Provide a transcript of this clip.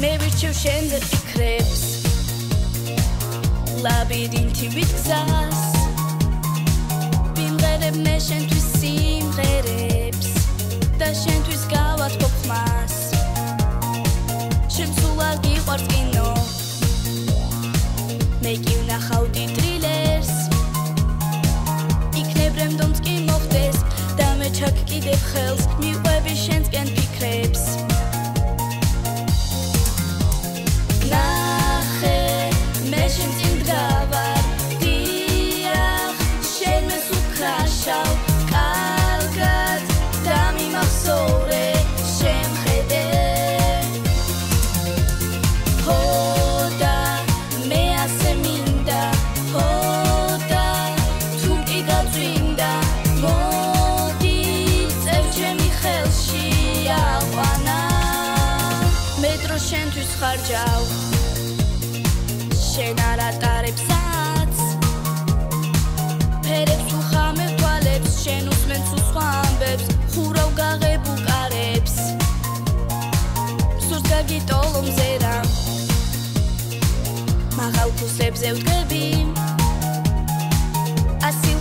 მე ვირჩევ შენზე ფიქრებს ლაბირინთი ვიგზას ვიმღერებ მე შენთვის სიმღერებს და შენთვის გავათბობ ხმას შენ სულ არ გიყვარს კინო მე კი ვნახავდი თრილერს იქნებ რემდომც კი მოხდეს და მე ჩაგკიდებ ხელს მიყვები შენსკენ ფიქრებს ნახე მე შენ წინ დგავარ დიახ შენ მე სულ ვქრაშავ კარგად და მიმახსოვრე შენ ხედე ჰო და მე ასე მინდა ჰო და თუ კი გაწვინდა მოდი წევ ჩემი ხელში აყვანა მე დრო შენთვის ხარჯავ შენ არ ატარებ საათს ფერებს უხამებ თვალებს შენ უსმენ სულ სხვა ამბებს ხურავ გაღებ უკარებს სურს გაგიტოლო მზერა მაღალ ქუსლებზე ვდგები ასილ